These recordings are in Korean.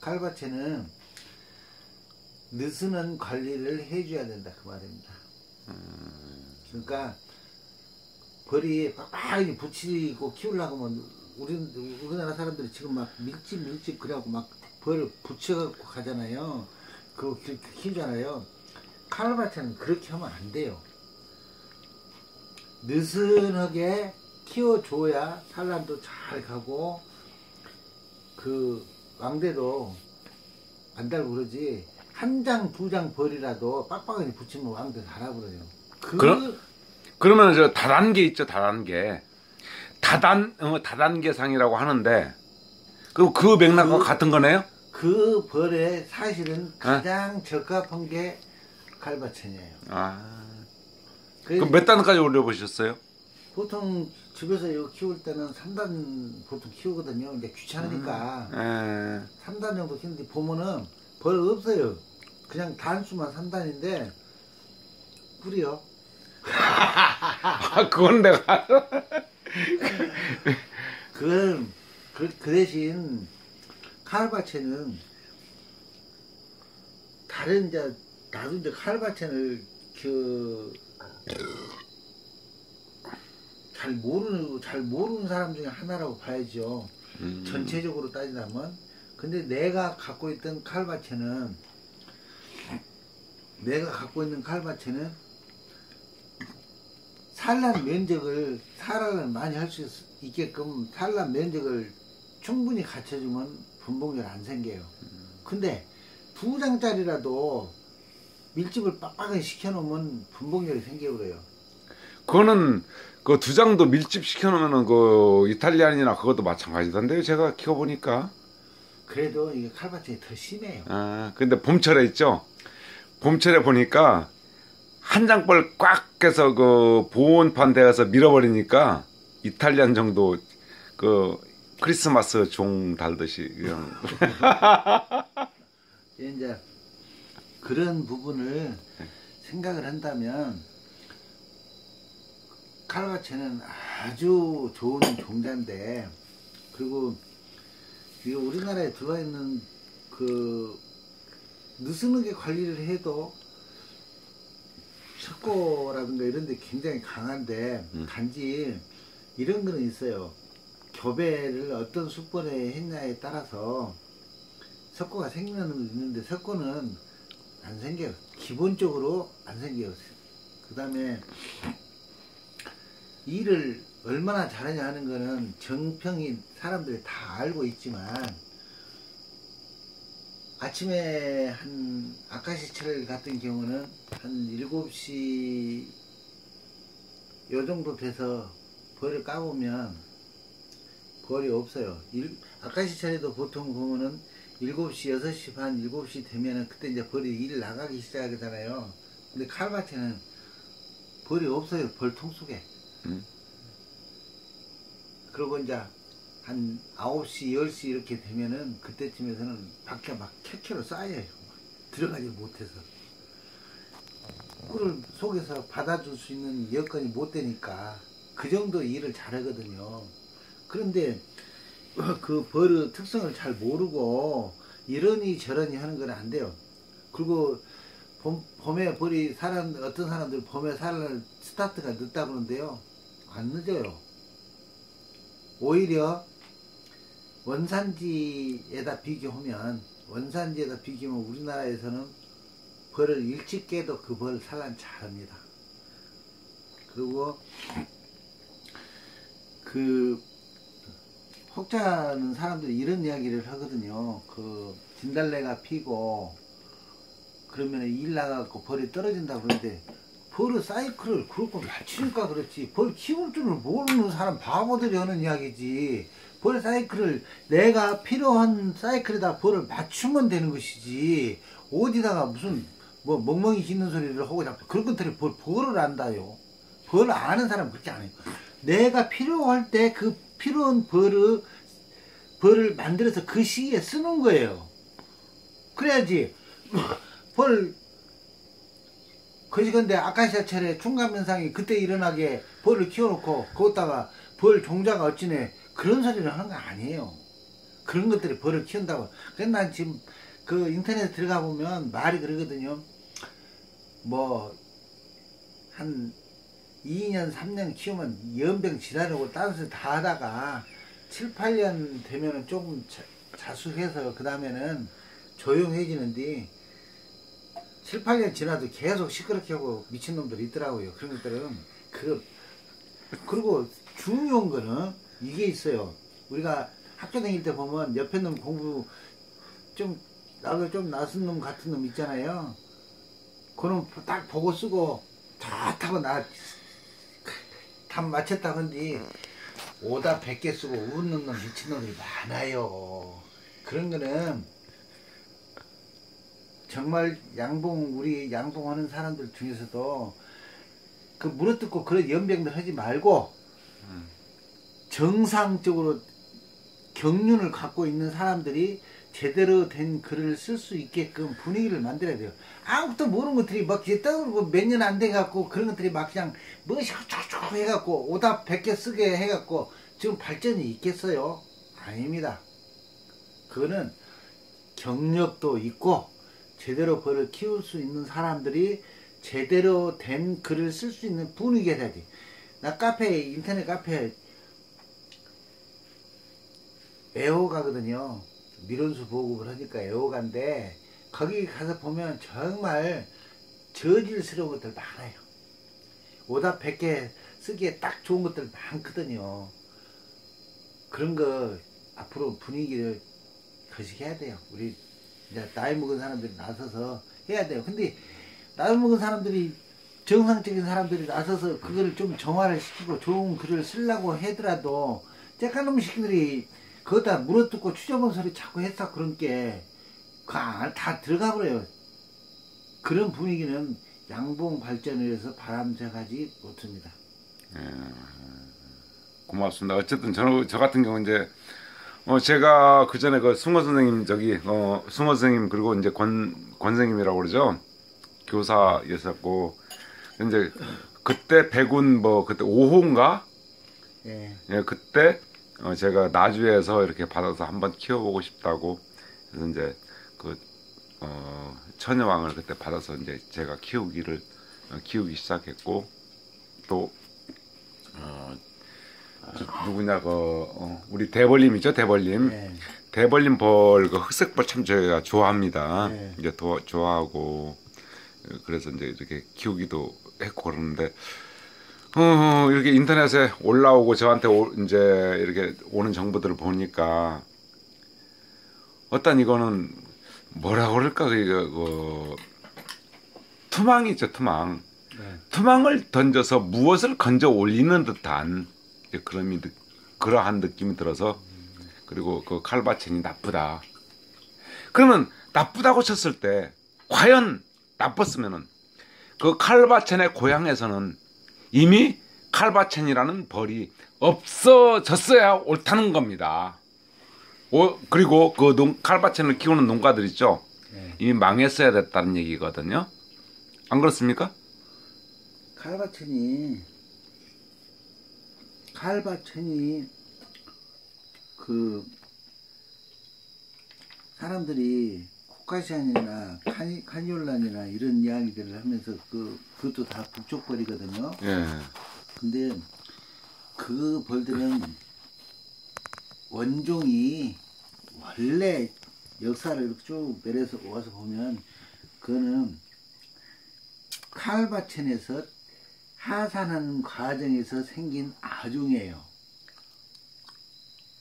칼바체는 느스는 관리를 해줘야 된다 그 말입니다. 그러니까 벌이 빡빡이 붙이고 키우려고 하면 우리나라 사람들이 지금 막 밀집 그래갖고 막 벌을 붙여갖고 가잖아요. 그거 키우잖아요. 칼바체는 그렇게 하면 안 돼요. 느슨하게 키워줘야 산란도 잘 가고 그 왕대도 안 달고 그러지. 한 장, 두 장 벌이라도 빡빡하게 붙이면 왕대 달아버려요. 그러면 저 다단계 있죠, 다단계. 다단계상이라고 하는데, 그 맥락과 같은 거네요? 그 벌에 사실은 가장 적합한 게 칼바천이에요. 그럼 몇 단까지 올려보셨어요? 보통 집에서 이거 키울 때는 3단 보통 키우거든요. 이제 귀찮으니까 3단 정도 키우는데 보면은 벌 없어요. 그냥 단수만 3단인데 꿀이요. 그건 내가 그 대신 칼바체는 다른 나도 이제 칼바체를 잘 모르는 사람 중에 하나라고 봐야죠. 전체적으로 따지자면. 근데 내가 갖고 있는 칼바체는 산란 면적을 산란을 많이 할 수 있게끔 산란 면적을 충분히 갖춰주면 분봉절 안 생겨요. 근데 2장짜리라도 밀집을 빡빡하게 시켜놓으면 분봉절이 생겨버려요. 그거는 그 2장도 밀집 시켜놓으면은 그 이탈리안이나 그것도 마찬가지던데요. 제가 키워보니까. 그래도 이게 칼바체가 더 심해요. 근데 봄철에 있죠. 봄철에 보니까 한 장벌 꽉 해서 그 보온판 대가서 밀어버리니까 이탈리안 정도 그 크리스마스 종 달듯이 그냥. 이제 그런 부분을 생각을 한다면 칼바체는 아주 좋은 종자인데, 그리고 우리나라에 들어와 있는 그 느슨하게 관리를 해도 석고라든가 이런 데 굉장히 강한데, 단지 이런 거는 있어요. 교배를 어떤 수법에 했냐에 따라서 석고가 생기는 건 있는데 석고는 안 생겨요. 기본적으로 안 생겨요. 그 다음에 일을 얼마나 잘하냐 하는 거는 정평이 사람들이 다 알고 있지만, 아침에 한 아카시철 같은 경우는 한 7시 요 정도 돼서 벌을 까보면 벌이 없어요. 아카시철에도 보통 보면은 7시, 6시 반, 7시 되면은 그때 이제 벌이 일 나가기 시작하잖아요. 근데 칼바체는 벌이 없어요. 벌통 속에. 그리고 이제 한 9시, 10시 이렇게 되면은 그때쯤에서는 밖에 막 캐캐로 쌓여요. 들어가지 못해서. 꿀을 속에서 받아줄 수 있는 여건이 못 되니까 그 정도 일을 잘하거든요. 그런데 그 벌의 특성을 잘 모르고 이러니 저러니 하는 건 안 돼요. 그리고 봄에 벌이 어떤 사람들 봄에 산란 스타트가 늦다 그러는데요. 안 늦어요. 오히려 원산지에다 비교하면 우리나라에서는 벌을 일찍 깨도 그 벌 산란 잘합니다. 그리고 그 혹자는 사람들이 이런 이야기를 하거든요. 그 진달래가 피고 그러면 일 나가고 벌이 떨어진다 그러는데, 벌의 사이클을 그렇고 맞추니까 그렇지, 벌 키울 줄을 모르는 사람 바보들이 하는 이야기지. 벌 사이클을 내가 필요한 사이클에다 벌을 맞추면 되는 것이지, 어디다가 무슨 뭐 멍멍이 짖는 소리를 하고 자꾸 그런 것들이 벌을 안다요. 벌을 아는 사람은 그렇게 안 해요. 내가 필요할 때 그 필요한 벌을 만들어서 그 시기에 쓰는 거예요. 그래야지 거시건데 아카시아철에 충감현상이 그때 일어나게 벌을 키워놓고 거기다가 벌 종자가 어찌네 그런 소리를 하는 거 아니에요. 그런 것들이 벌을 키운다고. 그래서 난 지금 그 인터넷에 들어가 보면 말이 그러거든요. 뭐 한 2년 3년 키우면 연병 질환하고 다른 소리 다 하다가 7, 8년 되면은 조금 자숙해서 그 다음에는 조용해지는데 7, 8년 지나도 계속 시끄럽게 하고 미친놈들이 있더라고요. 그런 것들은 그리고 중요한 거는 이게 있어요. 우리가 학교 다닐 때 보면 옆에 놈 공부 좀 나도 좀 낯선 놈 같은 놈 있잖아요. 그놈 딱 보고 쓰고 좋다고 나 답 맞췄다 근데 오다 100개 쓰고 웃는 놈 미친놈이 많아요. 그런 거는 정말 우리 양봉하는 사람들 중에서도 그 물어뜯고 그런 연병들 하지 말고 정상적으로 경륜을 갖고 있는 사람들이 제대로 된 글을 쓸 수 있게끔 분위기를 만들어야 돼요. 아무것도 모르는 것들이 막 떠오르고 몇 년 안 돼갖고 그런 것들이 막 그냥 뭐시고저고 해갖고 오답 100개 쓰게 해갖고 지금 발전이 있겠어요? 아닙니다. 그거는 경력도 있고 제대로 벌을 키울 수 있는 사람들이 제대로 된 글을 쓸 수 있는 분위기가 돼야 돼. 나 인터넷 카페에 애호가거든요. 미론수 보급을 하니까 애호가인데 거기 가서 보면 정말 저질스러운 것들 많아요. 오답 100개 쓰기에 딱 좋은 것들 많거든요. 그런 거 앞으로 분위기를 거시기해야 돼요. 우리 이제 나이 먹은 사람들이 나서서 해야 돼요. 근데 나이 먹은 사람들이 정상적인 사람들이 나서서 그거를 좀 정화를 시키고 좋은 글을 쓰려고 하더라도 째까놈 새끼들이 그거다 물어뜯고 추저본 소리 자꾸 했다 그런 게 다 들어가 버려요. 그런 분위기는 양봉 발전을 위해서 바람직하지 못합니다. 예, 고맙습니다. 어쨌든 저 같은 경우 이제 제가 그 전에 그 숭어 선생님 숭어 선생님 그리고 이제 권 선생님이라고 그러죠. 교사였었고 이제 그때 백운 그때 5호인가? 예. 예, 그때 제가 나주에서 이렇게 받아서 한번 키워보고 싶다고 그래서 이제 처녀왕을 그때 받아서 이제 제가 키우기 시작했고 또 누구냐 우리 대벌림이죠. 대벌림. 예. 대벌림 그 흑색벌 참 제가 좋아합니다. 예. 이제 더 좋아하고 그래서 이제 이렇게 키우기도 했고 그러는데 이렇게 인터넷에 올라오고 저한테 이제 이렇게 오는 정보들을 보니까 이거는 뭐라 그럴까 투망이죠. 투망. 네. 투망을 던져서 무엇을 건져 올리는 듯한 그러한 느낌이 들어서 그리고 그 칼바첸이 나쁘다. 그러면 나쁘다고 쳤을 때 과연 나빴으면은 그 칼바첸의 고향에서는 이미 칼바첸이라는 벌이 없어졌어야 옳다는 겁니다. 그리고 그 칼바첸을 키우는 농가들 있죠. 네. 이미 망했어야 됐다는 얘기거든요. 안 그렇습니까? 칼바첸이 사람들이 코카시안이나 카니올란이나 이런 이야기들을 하면서 그것도 다 북쪽벌이거든요. 예. 근데 그 벌들은 원종이 원래 역사를 이렇게 쭉 내려서 와서 보면 그거는 칼바첸에서 하산하는 과정에서 생긴 아종이에요.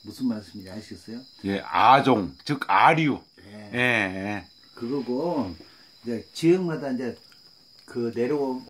무슨 말씀인지 아시겠어요? 예, 아종, 즉 아류. 네. 예. 그거고 이제 지역마다 이제 그 내려온